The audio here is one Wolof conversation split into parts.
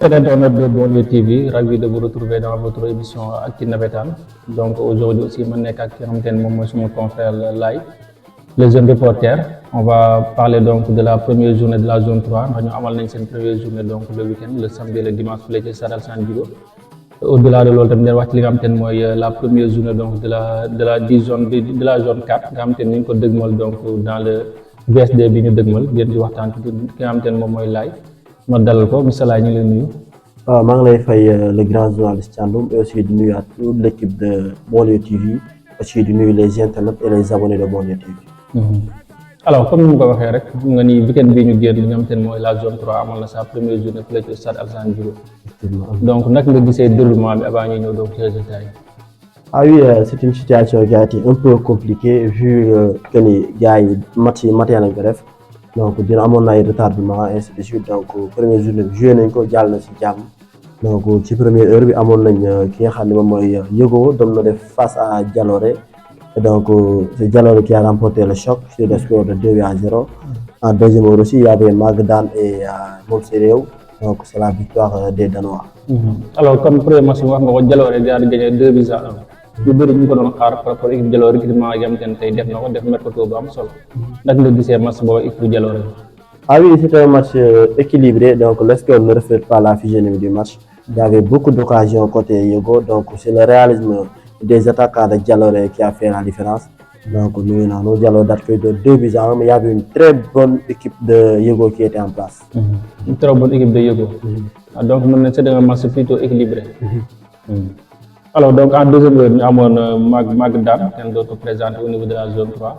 Chers internautes de Bonlieu TV, ravi de vous retrouver dans votre émission Actu Navétane. Donc aujourd'hui aussi, je suis avec mon confrère Lai, le jeune reporter. On va parler donc de la première journée de la zone 3. Nous avons une première journée donc le week-end, le samedi et le dimanche pour les Saral San Diego. Au-delà de l'autre, la première journée donc de la zone 4, donc dans le VSD bi ñu dëgmal ngeen di waxtaan ki nga xamante ne moom mooy Laye ma dalal ko monsieur Laye ñu ngi lay nuyu. waaw maa ngi lay fay le grand journaliste Thiandoum et aussi di nuyu à toute l'équipe de Bonlieu TV aussi di nuyu les internautes et les abonnés de Bonlieu TV. Alors comme ni mu ko waxee rek xam nga ni week-end bii ñu génn li nga xamante ne mooy la zone 3 amal na sa première journée fële ci stade Alassane Djigo. Donc naka nga gisee déroulement bi avant ñuy ñëw donc ci résultat yi. Ah oui, c'est une situation qui a été un peu compliquée vu que les gars match matin lañ ko def donc dina amoon na ay retardement et ainsi de suite donc première journée bi joué nañ ko jàll na si jàmm donc ci première heure bi amoon nañ ki nga xam ne moom mooy Yego doon na def face à Jalooré et donc c'est Jalooré qui a remporté le choc sur le score de 2-0. En deuxième heure aussi il y avait Magadan et Mom Serew donc c'est la victoire des Danois. Alors comme premier match wax nga ko Jalooré daal di gagné 2-1. ñu bëri ñu ko doon xaar par rapport ak équipe Jalooré recrutement yi nga xamante ne tey def na ko def mercato bu am solo nag nga gisee match boobu équipe Jalooré. Ah oui, c'était un match équilibré donc le score ne reflète pas la physionomie du match. Il y avait beaucoup d'occasions côté Yego donc c'est le réalisme des attaquants de Jalooré qui a fait la différence donc nous ngi Jalooré daal koy doon 2-1 mais il y avait une très bonne équipe de Yego qui était en place. Une très bonne équipe de Yego. Donc mën na c'est un match plutôt équilibré. Alors donc en deuxième heure ñu amoon Magadan kenn dootu présenté au niveau de la zone 3.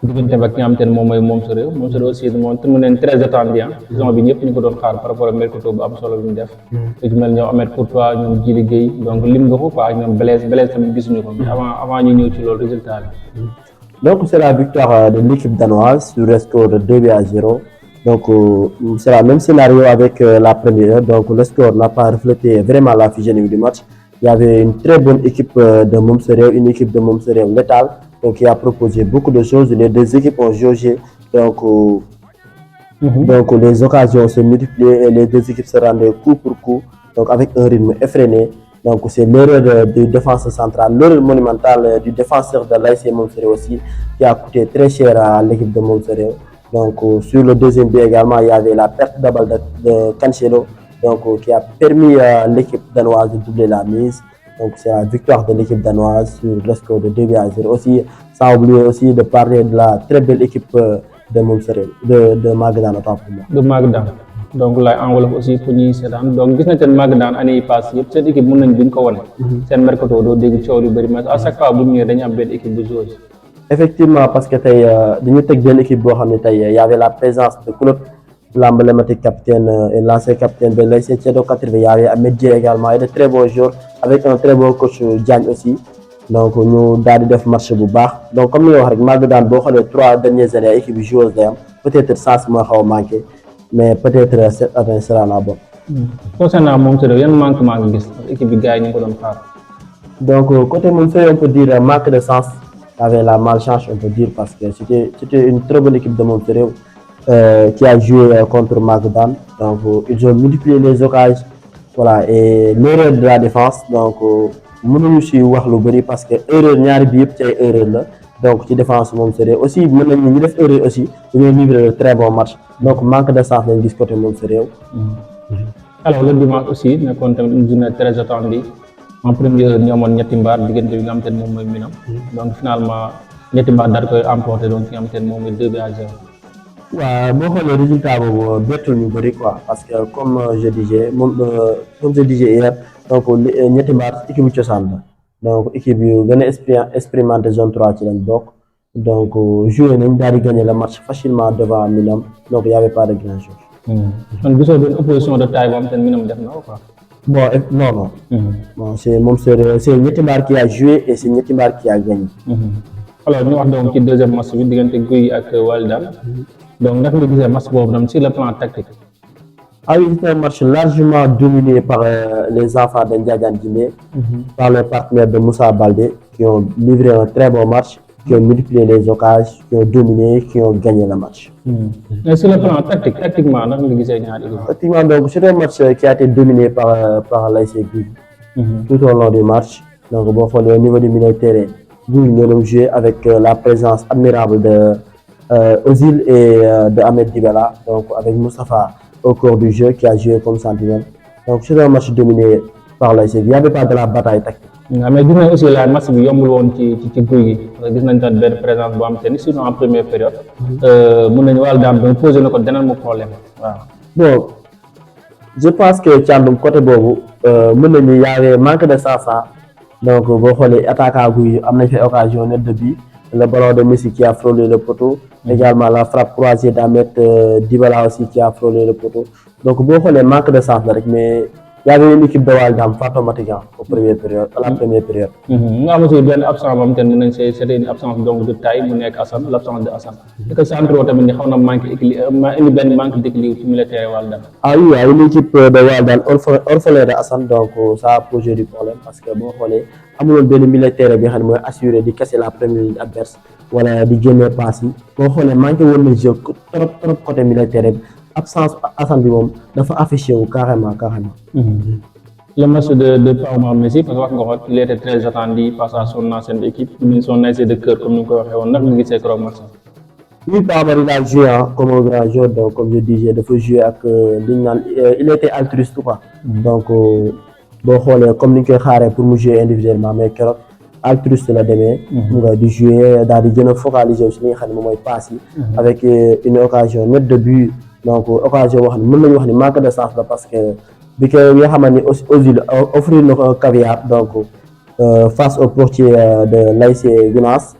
diggante ak ki nga xamante ne moom mooy Mom Serew aussi moom te mu neen très attendu saison bi ñëpp ñu ko doon xaar par rapport ak mercato bu am solo bi ñu def. ku ci mel ñoom Ahmed Courtois ñoom Djily Gueye donc lim nga ko quoi ñoom Blaise tamit gisuñu ko avant ñu ñëw ci loolu résultat bi. Donc c'est la victoire de l'équipe danoise sur le score de 2-0. Donc c'est le même scénario avec la première heure donc le score n'a pas reflété vraiment la physionomie du match. Il y avait une très bonne équipe de Mom Serew, une équipe de Mom Serew létale, donc qui a proposé beaucoup de choses. Les deux équipes ont jaugé, donc les occasions se multipliaient et les deux équipes se rendaient coup pour coup, donc avec un rythme effréné. Donc c'est l'erreur du défenseur central, l'erreur monumentale du défenseur de l'AS Mom Serew aussi, qui a coûté très cher à l'équipe de Mom Serew. Donc sur le deuxième but également, il y avait la perte de balle de Cancelo. Donc qui a permis à l'équipe danoise de doubler la mise. Donc c'est la victoire de l'équipe danoise sur le score de 2-0. Aussi, sans oublier aussi de parler de la très belle équipe de Mom Serew, de Magadan autant pour moi. De Magadan. Donc là en wolof aussi pour ñuy seetaan donc gis nañ ne Magadan année yi passé yëpp cette équipe mën nañ duñ ko wane. Seen mercato doo dégg coow lu bëri mais à chaque fois bu ñu ñëwee dañu am benn équipe bu joueuse. Effectivement parce que tey dañu teg benn équipe boo xam ne tey y avait la présence de club. L'emblématique capitaine et l'ancien capitaine de l'AS Ceddo 80, il y avait Ahmed Dieye également et de très bons joueurs avec un très bon coach Diagne aussi. Donc nous daal di def match bu baax donc comme ni nga wax rek Magadan boo xoolee 3 dernières années équipe bi joueuse day am peut-être sens moo xaw a manqué mais peut-être cette année sera la bonne. Concernant Mom Serew yan manquement nga gis équipe bi gars yi ñu ngi ko doon xaar. Donc côté Mom Serew on peut dire manque de sens avec la malchance on peut dire parce que c'était une très bonne équipe de Mom Serew. Qui a joué contre Magadan. Donc ils ont multiplié les occasions. Voilà, et l'erreur de la défense. Donc mënuñu si wax lu bëri parce que erreur ñaari bi yëpp ci ay erreur la. Donc ci défense Mom Serew aussi mën nañu ñu def erreur aussi dañoo livrer un très bon match. Donc manque de sens lañ gis côté Mom Serew. Alors le dimanche aussi nekkoon tamit une journée très attendue. En première heure ñu amoon ñetti mbaar diggante bi nga xamante ne moom mooy Minam. Donc finalement ñetti mbaar daal koy emporté donc fi nga xamante ne moom mooy 2-0. waaw boo xoolee résultat boobu bettul ñu bëri quoi parce que comme je disais hier donc ñetti mbaar équipe bu cosaan la donc équipe yu gën a expérimenté zone 3 ci lañ bokk donc joué nañ daal di gagné le match facilement devant Minam donc y avait pas de grand chose. kon gisoo benn opposition de taille boo xam te ne Minam def na ko quoi. Bon non. Bon c'est Mom Serew c'est ñetti mbaar qui a joué et c'est ñetti mbaar qui a gagné. Alors ñu wax donc ci deuxième match bi diggante Guy ak Walidane. Donc naka nga gisee match boobu tam sur le plan tactique. Ah oui, c'est un match largement dominé par les enfants de Ndiadiane Djimé, par les partenaires de Moussa Baldé qui ont livré un très bon match. qui ont multiplié les occasions, qui ont dominé, qui ont gagné le match. Mais sur le plan tactiquement, naka nga gisee ñaari équipe. Effectivement, donc c'est un match qui a été dominé par l'ASC Guy tout au long du match. Donc bon, au niveau du milieu de terrain, Guy nous a joué avec la présence admirable de Ozil et de Ahmed Dibala, donc avec Moustapha au cours du jeu qui a joué comme sentinelle. Donc c'est un match dominé par l'ASC Guy. Il n'y avait pas de la bataille tactique. Mais gis nañ aussi la match bi yombul woon ci Guy gi gis nañ tamit benn présence boo am te ni sinon en première période mun nañu wàllu daam doon posé na ko deneen mu problème waaw. Bon, je pense que Thiandoum côté boobu mën nañu y avait manque de sens. Donc boo xoolee attaquant Guy am nañ fi occasion net de but, le ballon de Messi qui a frôlé le poteau, également la frappe croisée d'Ahmed Dibala aussi qui a frôlé le poteau. Donc boo xoolee manque de sens la rek, mais il y avait une équipe de Waldam fantomatiquement à la première période. Nga am aussi benn absence boo xamante ne c'était une absence donc de taille mu nekk Assane l'absence de Assane. Et que centre tamit ni xaw na manque indi benn manque d'équilibre ci militaire Waldam. Ah oui, une équipe de Waldam orphelin de Assane, donc ça a posé du problème parce que boo xoolee amuloon benn militaire bi nga xam ne mooy assuré di casser la première ligne adverse wala di génne passe yi. Boo xoolee manqué woon na jeu trop côté militaire bi. Absence Assane bi moom dafa affiché wu carrément. Le match de Paumar Messi parce que wax nga ko il était très attendu face à son ancienne équipe son ASC de cœur comme ni nga ko waxee woon nag nga gisee keroog match. Oui, Paumar il a joué comme un grand joueur, donc comme je disais dafa joué ak li ñu naan il était altruiste quoi. Donc boo xoolee comme ni ñu koy xaaree pour mu jouer individuellement mais keroog altruiste la demee. mu nga di jouer daal di gën a focaliser wu si li nga xam ne moom mooy passe yi. avec une occasion nette de but. Donc occasion wax ni mën nañu wax ni manque de sens la parce que bi ko nga xamante ni Ozil offrir na ko caviar donc face au portier de l'ASC Gunaas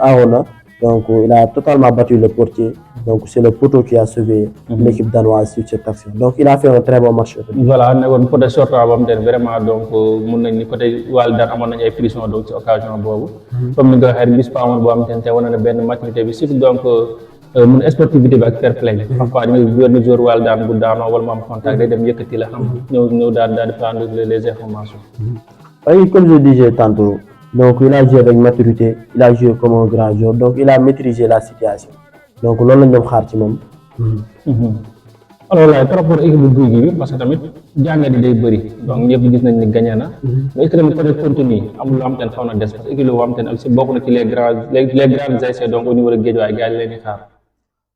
Arona, donc il a totalement battu le portier, donc c'est le poteau qui a sauvé l'équipe danoise sur cette action. Donc il a fait un très bon match. Voilà, nekkoon côté sortant boo xamante ne vraiment donc mun nañ ni côté Waldam amoon nañ ay pression donc ci occasion boobu. Comme ni nga ko waxee bis pa amoon boo xamante ne te wane na benn maturité bi surtout donc mun sportivité bi ak fair play parfois da ngay benn joueur Waldam bu daanoo wala mu am contact day dem yëkkati la xam ñëw daal di prendre les informations. Oui, comme je disais tantôt, donc il a joué avec maturité, il a joué comme un grand joueur, donc il a maîtrisé la situation. Donc loolu lañ doon xaar ci moom. Alors là par rapport équipe bu Guy gi parce que tamit jàngat yi day bëri donc ñëpp gis nañ ni gagné na mais est-ce que tamit côté contenu amul loo xam te ne xaw na des parce que équipe la boo xam te ne aussi bokk na ci les grandes ASC donc au niveau de Guédiawaye gars yi leen di xaar.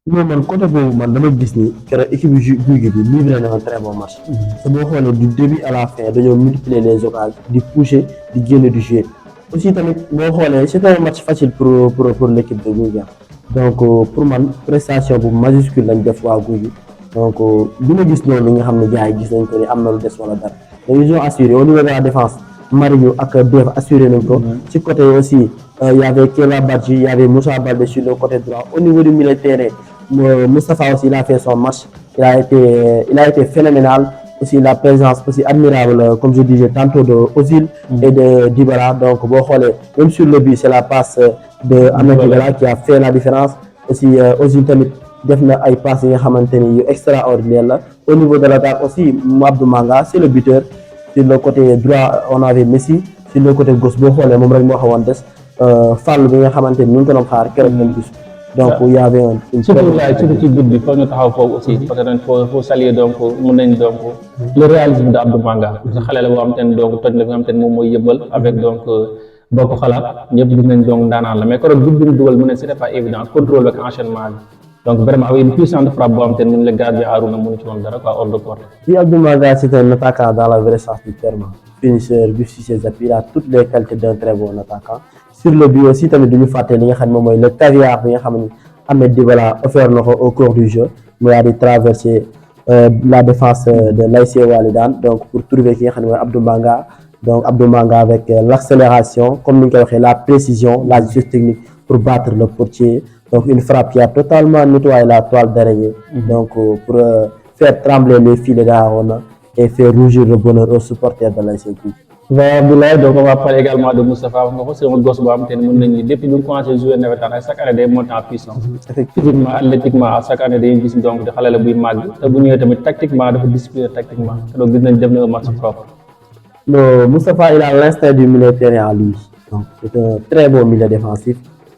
Non man côté boobu man dama gis ni keroog équipe Guy gi bi livré na un très bon match. te boo xoolee du début à la fin dañoo multiplier les occasions di pousser di génn du jouer aussi tamit boo xoolee c'est un match facile pour l'équipe de Guy gi. Donc pour man prestation bu majuscule lañ def waa Guy gi. Donc bi ma gis noonu li nga xam ne gars yi gis nañ ko ni am na lu des wala dara donc ils ont assuré au niveau de la défense Mario ak Dev assuré nañ ko. ci côté aussi il y avait Kéla Badji, il y avait Moussa Baldé sur le côté droit. Au niveau du milieu de terrain Moustapha aussi il a fait son match, il a été phénoménal. Aussi la présence aussi admirable comme je disais tantôt de Ozil et de Dybala. Donc boo xoolee même sur le but c'est la passe de Ahmed Dybala qui a fait la différence. Aussi Ozil tamit def na ay passes yi nga xamante ni yu extraordinaire la. Au niveau de l'attaque aussi Abdou Manga c'est le buteur. Sur le côté droit on avait Messi, sur le côté gauche boo xoolee moom rek moo xawoon des Fall bi nga xamante ni ñu ngi ko doon xaar keroog lañ gis. Donc il y avait surtout ci but bi foog ñu taxaw foofu aussi parce que dañ faut saluer donc mën nañ donc le réalisme de Abdou Manga parce que xale la boo xamante ne donc toj la nga xamante ne moom mooy yëbbal avec donc boo ko xalaat ñëpp gis nañ donc daanaan la mais keroog but bi ñu dugal mu ne c'était pas évident contrôle ak enchaînement bi donc vraiment avec une puissante frappe boo xamante ne le gardien Arouna mënu ci woon dara quoi hors de portée. Oui, Abdou Manga c'est un attaquant dans la vraie sens du terme, finisseur, but sur ses appuis, il a toutes les qualités d'un très bon attaquant. Sur le but aussi tamit duñu fàtte li nga xam ne moom mooy le caviar bi nga xam ne Ahmed Dybala offert na ko au cours du jeu mu daal di traverser la défense de l'ASC Walidane donc pour trouver ki nga xam ne mooy Abdou Manga. Donc Abdou Manga avec l'accélération comme ni ñu koy waxee la précision, la justesse technique pour battre le portier. Donc une frappe qui a totalement nettoyé la toile d'araignée. Donc pour faire trembler les filets d'Arona et faire rougir le bonheur aux supporters de l'ASC. Voilà Abdoulaye, donc on va parler également de Moustapha Ngoko, c'est un gosse boo xamante ne mën nañu depuis ñu commencé jouer navétane chaque année day monter en puissance. Physiquement, athlétiquement chaque année dañuy gis donc di xale la buy màgg te bu ñëwee tamit tactiquement dafa discipliné tactiquement te donc gis nañ def na un match propre. Non, Moustapha il a l'instinct du milieu de terrain en lui. Donc c'est un très bon milieu défensif.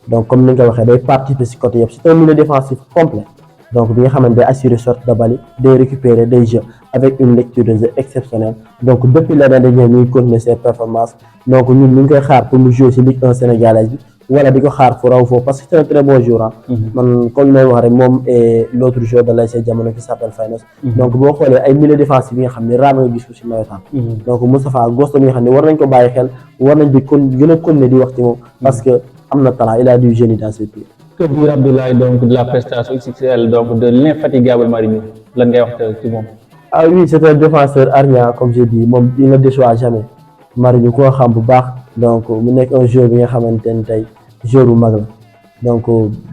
donc comme ni nga ko waxee day participer ci côté yëpp c'est un milieu défensif complet donc bi nga xamante day assurer sortie de balle day récupérer des jeux avec une lecture de jeu exceptionnelle donc depuis l'année dernière ñu ngi continuer ses performances donc ñun ñu ngi koy xaar pour mu jouer ci Ligue 1 sénégalaise bi wala di ko xaar fu raw foofu parce que c'est un très bon joueur man comme may wax rek moom et l'autre joueur de l'ASC Jamono qui s'appelle Faynos donc boo xoolee ay milieu défensif yi nga xam ne raar nga gis ko ci nawetaan donc Moustapha Gosto mi nga xam ne war nañ ko bàyyi xel war nañ di gën a continuer di wax ci moom parce que am na talent il a du génie dans ses pieds. Que dire Abdoulaye donc de la prestation XXL donc de l'infatigable Marinho lan ngay wax ci moom. Ah oui, c'est un défenseur hargneux comme j'ai dit moom il ne déçoit jamais Marinho koo xam bu baax donc mu nekk un joueur bi nga xamante ne tey joueur bu mag la donc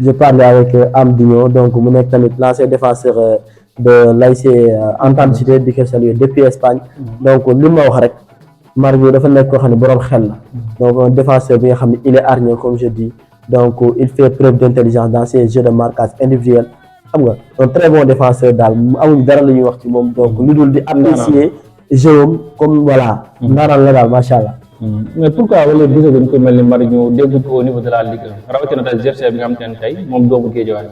je parlais avec Amdinho donc mu nekk tamit l'ancien défenseur de l'ASC Entente Cité di ko saluer depuis Espagne donc li ma wax rek Marinho dafa nekk koo xam ne boroom xel la donc un défenseur bi nga xam ne il est hargneux comme je dis donc il fait preuve d'intelligence dans ses jeux de marquage individuel xam nga un très bon défenseur daal amuñu dara la ñuy wax ci moom donc lu dul di apprécier jeu comme voilà ndaanaan la daal macha allah. mais pourquoi wala gisaguñ ko mel ni Marinho dégguñ ko au niveau de la Ligue 1 rawatina tey GFC bi nga xam te ne tey moom doomu Guédiawaye.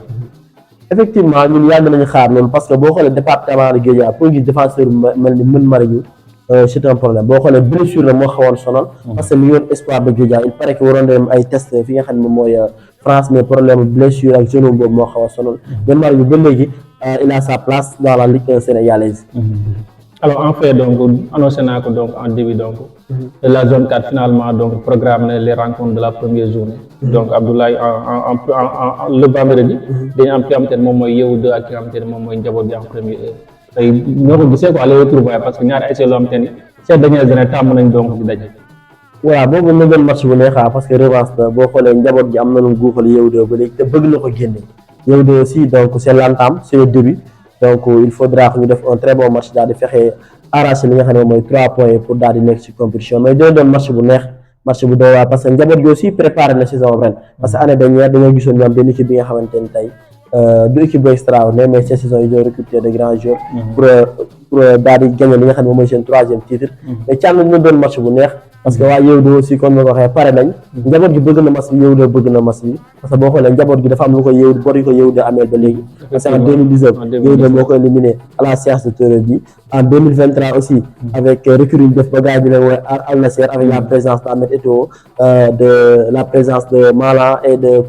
effectivement ñun yàgg nañu xaar loolu parce que boo xoolee département de Guédiawaye pour gis défenseur mel ni mën Marinho c'est un problème boo xoolee blessure la moo xawoon sonal parce que mi ngi woon espoir de Guédiawaye il paraît que waroon dem ay test fi nga xam ne mooy France mais problème blessure ak genou boobu moo xaw a sonal mais Marinho ba léegi il a sa place dans la Ligue 1 sénégalaise. Alors en fait donc annoncé naa ko donc en début donc de la zone 4 finalement donc programme les rencontres de la première journée donc Abdoulaye le vendredi dañu am ki nga xamante ne moom mooy Yeewu 2 ak ki nga xamante ne moom mooy Njaboot bi en première heure tey ñoo ko gisee quoi les retrouvailles parce que ñaari ay loo xamante ni ces dernières années tàmm nañ donc di daje. voilà boobu na doon match bu neexaa parce que revanche la boo xoolee Njaboot gi am na lu guuxal Yeewu 2 ba léegi te bëgg na ko génne Yeewu 2 aussi donc c'est l'entame c'est le début donc il faudra que ñu def un très bon match daal di fexe arracher li nga xam ne mooy 3 points pour daal di nekk ci compétition mais dina doon match bu neex match bu doy waar parce que Njaboot gi aussi préparé na saison ren parce que année dernière dañoo gisoon ñoom benn équipe bi nga xamante ni tey du équipe bu extraordinaire mais cette saison ils ont recruté de grands joueurs pour daal di gagner li nga xam ne mooy seen 3e titre mais càmm dina doon match bu neex parce que waa Yeewu 2 aussi comme ni ma ko waxee pare nañ Njaboot gi bëgg na match bi Yeewu 2 bëgg na match bi parce que boo xoolee Njaboot gi dafa am lu ko Yeewu bor yi ko Yeewu 2 ameel ba léegi parce que en 2019 Yeewu 2 moo ko éliminé à la séance de terreur bi en 2023 aussi avec recrue def ba gars yi di leen woowe Al Nassr avec la présence d'Ahmed Eto'o de la présence de Malang et de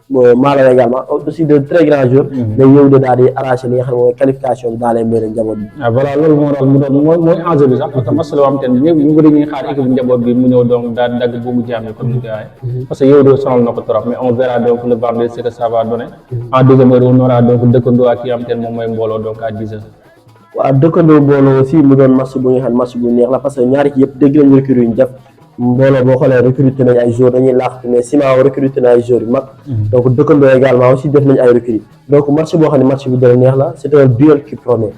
Malang également aussi de très grands joueurs mais Yeewu 2 daal di arraché li nga xam ne mooy qualification bi dans les meilleurs Njaboot bi voilà loolu moo tax mu doon mooy enjeu bi sax parce que match la boo xamante ne ñu bëri ñuy xaar équipe Njaboot bi mu ñëw donc daal dagg bu mu jaamee comme ni ko waxee parce que Yeewu 2 sonal na ko trop mais on verra donc le vendredi ce que ça va donner en deuxième heure on aura donc dëkkandoo ak ki nga xamante ne moom mooy Mbooloo donc à 10h. waaw dëkkandoo Mbooloo aussi mu doon match bu nga xam match bu neex la parce que ñaari ci yëpp dégg nañu recrue yu ñu def Mbooloo boo xoolee recruté nañ ay joueurs dañuy laaxtu mais Ciment recruté na ay joueurs yu mag donc dëkkandoo également aussi def nañ ay recrues donc match boo xam ne match bu dana neex la c'est un duel qui promet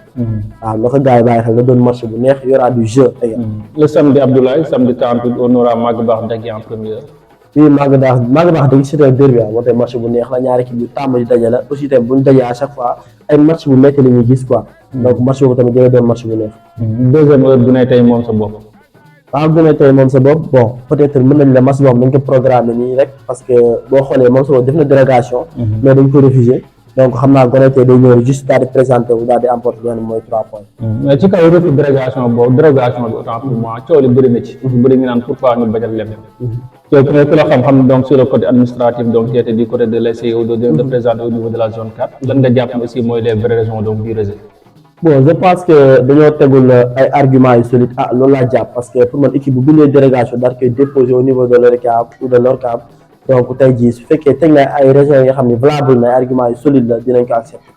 waaw na ko gars yi bàyyi xel la doon match bu neex y aura du jeu également. Le samedi Abdoulaye samedi 38 on aura Magba Dagui en première. oui Magba Dagui c'est un derby moo tax match bu neex la ñaari équipe yu tàmm di daje la aussi tamit bu ñu dajee à chaque fois ay match bu métti la ñuy gis quoi donc match boobu tamit dina doon match bu neex. deuxième heure bu ne tey moom sa bopp. waaw bu ne tey moom sa bopp bon peut-être mën nañ la match boobu dañ ko programmé nii rek parce que boo xoolee moom sa bopp def na délégation mais dañ ko refusé donc xam naa Ngoné tey day ñëw juste daal di présenté wu daal di emporter leen mooy 3 points. mais ci kaw refus délégation boobu dérogation bi autant pour moi coow li bëri na ci bëri ñu naan pourquoi ñu bañal lem yow ku la xam donc sur le côté administratif donc qui était du côté de l'ASC de présenter au niveau de la zone 4 lan nga jàpp aussi mooy les vraies raisons donc du rejet. bon je pense que dañoo tegul ay arguments yu solides loolu laa jàpp parce que pour man équipe bu bindee délégation daal koy déposer au niveau de l'ORCAV ou de l'ORCAV donc tey jii su fekkee teg na ay raisons yi nga xam ne valable na ay arguments yu solides la dinañ ko accepter.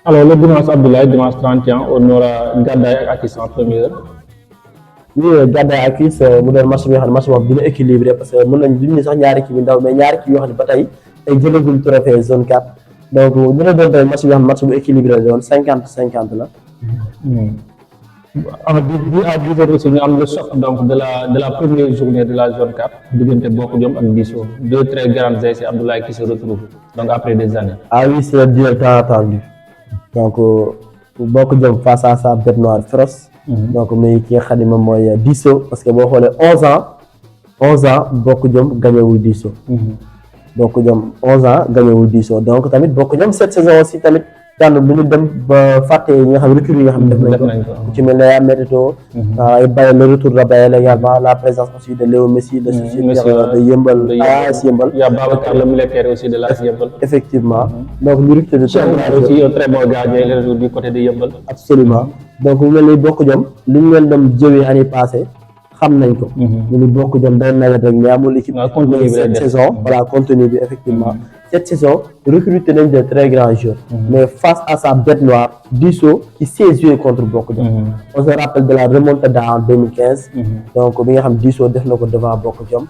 Alors le dimanche Abdoulaye dimanche 31 on aura Gadaye ak Akis en première. oui Gadaye ak Akis mu doon match bi nga xam ne match boobu dina équilibré parce que mën nañ duñ sax ñaari équipe yu ndaw mais ñaari équipe yoo xam ne ba tey jëlagul trophée zone 4. donc dina doon tey match bi nga xam match bu équilibré la doon 50-50 la. à 10h aussi ñu am le choc donc de la première journée de la zone 4 diggante Bokk Jom ak Disso deux très grandes ASC Abdoulaye qui se retrouvent donc après des années. ah oui c'est le duel tant attendu donc Bokk Jom face à sa bête noire féroce. donc muy ki nga xam ne moom mooy Disso parce que boo xoolee 11 ans Bokk Jom gagné wul Disso. Bokk Jom 11 ans gagné wu Disso donc tamit Bokk Jom cette saison aussi tamit tànn bu ñu dem ba fàtte yi nga xam recrues yi nga xam def nañ ko ci mel ne yaa Météo ay Bayel le retour de Bayel également la présence aussi de Léo Messi le sociétaire de Yeumbeul AS Yeumbeul il y a Babacar le militaire aussi de l'AS Yeumbeul effectivement donc ñu recruter de aussi un très bon gardien le retour du côté de Yeumbeul absolument donc mu mel ni Bokk Jom li ñu leen dem jëwee année passée xam nañ ko ñu ni Bokk Jom day nawet rek mais amul équipe cette saison voilà contenu bi effectivement cette saison recruté nañ de très grands joueurs mais face à sa bête noire Disso qui sait jouer contre Bokk Jom on se rappelle de la remontada en 2015 donc bi nga xam Disso def na ko devant Bokk Jom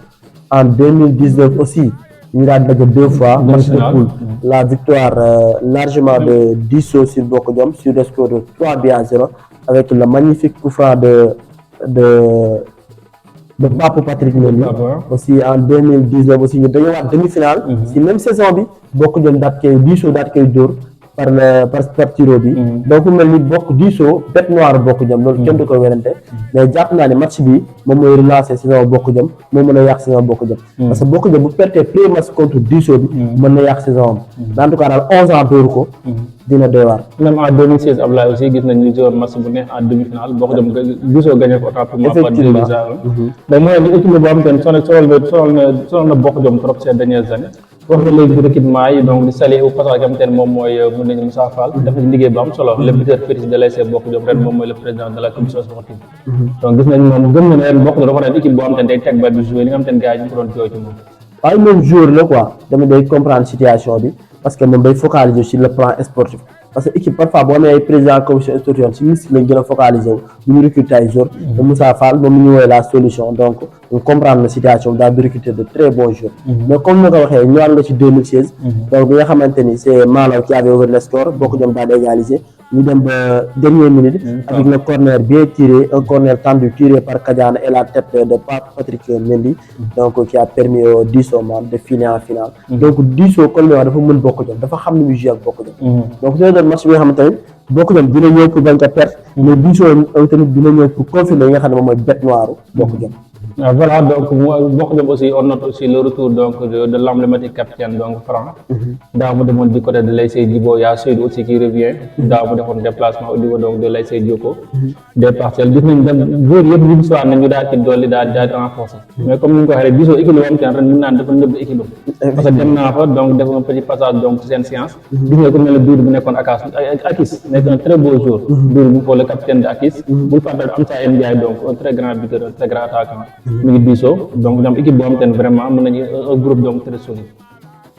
en 2019 aussi ñu daal daje 2 fois match de poule la victoire largement de Disso sur Bokk Jom sur le score de 3-0 avec le magnifique coup franc de Pape Patrick Mendy aussi en 2019 aussi ñu dañoo waat demi-finale si même saison bi Bokk Jom daat koy Disso daat koy dóor par tiro bi donc mel ni Disso bête noire Bokk Jom loolu kenn du ko werante mais jàpp naa ne match bi moom mooy relancer saison Bokk Jom moo mën a yàq saison Bokk Jom parce que Bokk Jom bu perte premier match contre Disso bi mën na yàq saison am en tout cas daal 11 ans dóoru ko dina doy waar même en 2016 Ablaye aussi gis nañ ñu joué match bu neex en demi-finale Bokk Jom Disso gagné ko autant pour moi par 2-0 mais mooy ni équipe boo xam te ne sonal na Bokk Jom trop ces dernières années wax nga léegi recrutement yi donc di saluer au passage nga xam te ne moom mooy mën nañu Moussa Fall dafa ci liggéey bu am solo le buteur fétiche de l'ASC Bokk Jom ren moom mooy le président de la commission sportive donc gis nañ moom gëm na ne ren Bokk Jom dafa nekk équipe boo xam te ne day teg ba di jouer li nga xam te ne gars yi ñu ko doon jooy ci moom waaye moom joueur la quoi dama day comprendre situation bi parce que moom day focaliser sur le plan sportif parce que équipe parfois boo amee ay président commission sportive si mystique lañ gën a focaliser wu ñu recruter ay joueurs te Moussa Fall moom ñu woowee la solution donc ñu comprendre la situation bi daal di recruter de très bons joueurs mais comme ni ko waxee ñëwaat nga ci 2016 donc bi nga xamante ni c'est Malaw qui avait ouvert le score Bokk Jom daal di égaliser ñu dem ba dernière minute avec le corner bien tiré un corner tendu tiré par Kadiane et la tête de Pape Patrick Mendy donc qui a permis au Disso de filer en finale donc Disso comme ni wax dafa mën Bokk Jom dafa xam ni muy jouer ak Bokk Jom donc c'est match bi nga xamante ne Bokk Jom dina ñëw pour bañ ko perte mais Disso tamit dina ñëw pour confirmer yi nga xam ne moom mooy bête noire Bokk Jom voilà donc Bokk Jom aussi on note aussi le retour donc de l'emblématique capitaine donc Franc daaw mu demoon du côté de l'ASC Djibo y a Seydou aussi qui revient daaw mu defoon déplacement au niveau donc de l'ASC Djoko des parcelles gis nañ dem joueurs yëpp ñu soir nañ ñu daal ci dolli daal renforcer mais comme ni ñu ko waxee rek Disso équipe la woon ten ren ñu naan dafa nëbb équipe parce que dem naa fa donc def un petit passage donc ci seen séance gis nga ko mel ne Doudou bu nekkoon Akis nekk un très beau joueur Doudou bu ko le capitaine de Akis bu fàttali Amsa Ndiaye donc un très grand buteur un très grand attaquant mi ngi Disso donc ñoom équipe boo xam te ne vraiment mën nañu un groupe donc très solide.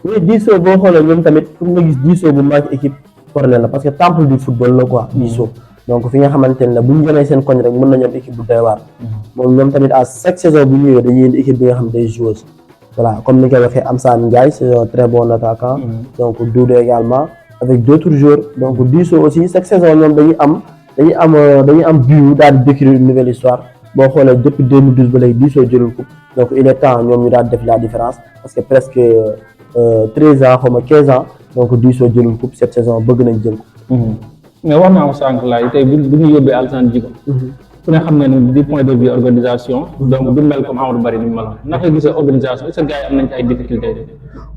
oui Disso boo xoolee ñoom tamit pour nga gis Disso bu manque équipe problème la parce que temple du football la quoi Disso donc fi nga xamante ne la bu ñu jëmee seen koñ rek mën nañu am équipe bu doy waar moom ñoom tamit à chaque saison bu ñëwee dañuy indi équipe bi nga xam day joueuse voilà comme ni nga ko waxee Amsa Ndiaye c'est un très bon attaquant donc Doudou également avec d'autres joueurs donc Disso aussi chaque saison ñoom dañuy am but daal di décrire une nouvelle histoire boo xoolee depuis 2012 ba léegi Disso jëlul coupe donc il est temps ñoom ñu daal def la différence parce que presque 13 ans xaw ma 15 ans donc Disso jëlul coupe cette saison bëgg nañ jël ko. mais wax naa ko sànq laay tey bu ñu yóbbee Alassane Djigo ku ne xam ne du point de vue organisation donc du mel comme Amadou Bari ni mu meloon naka gisee organisation est-ce que gars yi am nañ ci ay difficultés.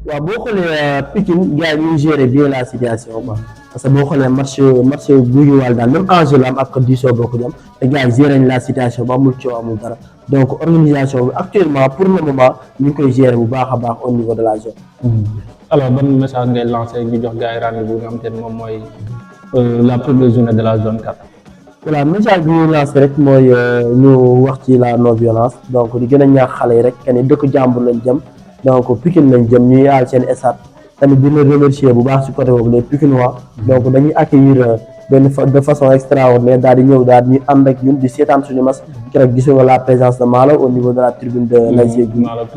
waaw boo xoolee Pikine gars yi ñuy gérer bien la situation quoi parce que boo xoolee match bu ñu wàll daal même enjeu la am ak Disso Bokk Jom te gars yi gérer la situation ba amul coow amul dara donc organisation bi actuellement pour le moment ñu ngi koy gérer bu baax a baax au niveau de la zone. alors ban message ngay lancé ñu jox gars yi rendez-vous nga xam te ne moom mooy la première journée de la zone 4. voilà message bi ñuy lancé rek mooy ñu wax ci la non violence donc di gën a ñaax xale yi rek que ni dëkk jàmbur lañ jëm donc Pikine lañ jëm ñuy aal seen stade tamit dina remercier bu baax ci côté boobu les Pikinois donc dañuy accueillir de façon extraordinaire daal di ñëw daal di ànd ak ñun di seetaan suñu mas keroog gisoo nga la présence de Malaw au niveau de la tribune de l'ASC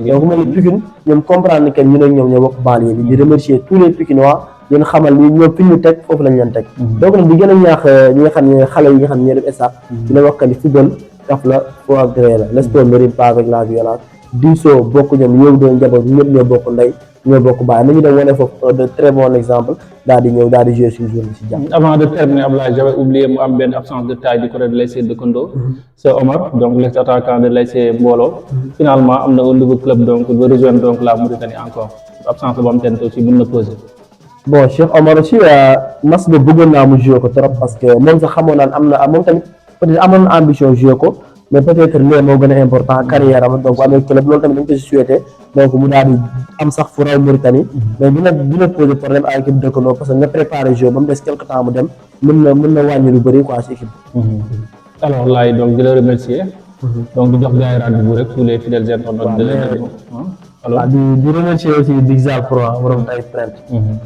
donc mel ni Pikine ñoom comprendre ni que ñun ak ñoom ñoo bokk banlieue bi di remercier tous les Pikinois leen xamal ni ñoom fi ñu teg foofu lañ leen teg donc nag di gën a ñaax ñi nga xam ne xale yi nga xam ne ñoo dem stade di leen wax que ni football kaf la foo ak gré la le sport ne rime pas avec la violence Disso Bokk Jom yow doo njaboot ñëpp ñoo bokk ndey ñoo bokk baay nañu dem wane foofu de très bon exemple daal di ñëw daal di jouer suñu jour bi si jàmm. Avant de terminer Abdoulaye j'avais oublié mu am benn absence de taille du côté de l'ASC de Kondo c'est Omar donc l'ex-attaquant de l'ASC Mbolo finalement am na un nouveau club donc de rejoindre donc la Mauritanie encore absence boo xamante ne aussi mën na poser. bon Cheikh Omar aussi match bi bëggoon naa mu joué ko trop parce que moom sax xamoon naan am na moom tamit peut-être amoon na ambition joué ko mais peut-être lee moo gën a important carrière am donc amee club loolu tamit dañ ko si souhaité donc mu daal di am sax fu raw Mauritanie mais dina poser problème à équipe dëkkandoo parce que nga préparé jeu ba mu des quelque temps mu dem mën na wàññi lu bëri quoi si équipe. alors Laye donc di la remercier. donc di jox gars yi rendez-vous rek tous les fidèles internautes de alors di remercier aussi Dixal Pro borom tay print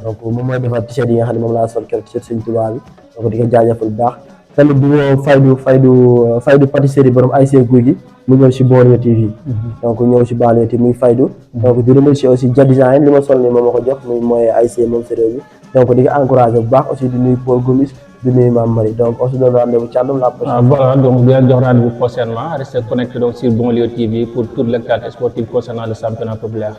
donc moom mooy defar t-shirt yi nga xam ne moom laa sol keroog t-shirt Sëñ Tuubaa bi donc di ko jaajëfal bu baax tamit di woo Faydu pâtisserie borom ASC Guy gi mu ñëw si Banlieue TV donc ñëw si Banlieue TV muy Faydu donc di remercier aussi Dia Design li ma sol ni moom ma ko jox muy mooy ASC moom sa réew mi donc di ko encouragé bu baax aussi di nuyu Paul Gomis di nuyu Mame Marie donc on se donne rendez-vous Thiandoum la prochaine. Voilà, donc bien jox rendez-vous prochainement. Restez connectés donc sur Banlieue TV pour toute l'actualité sportive concernant le championnat populaire.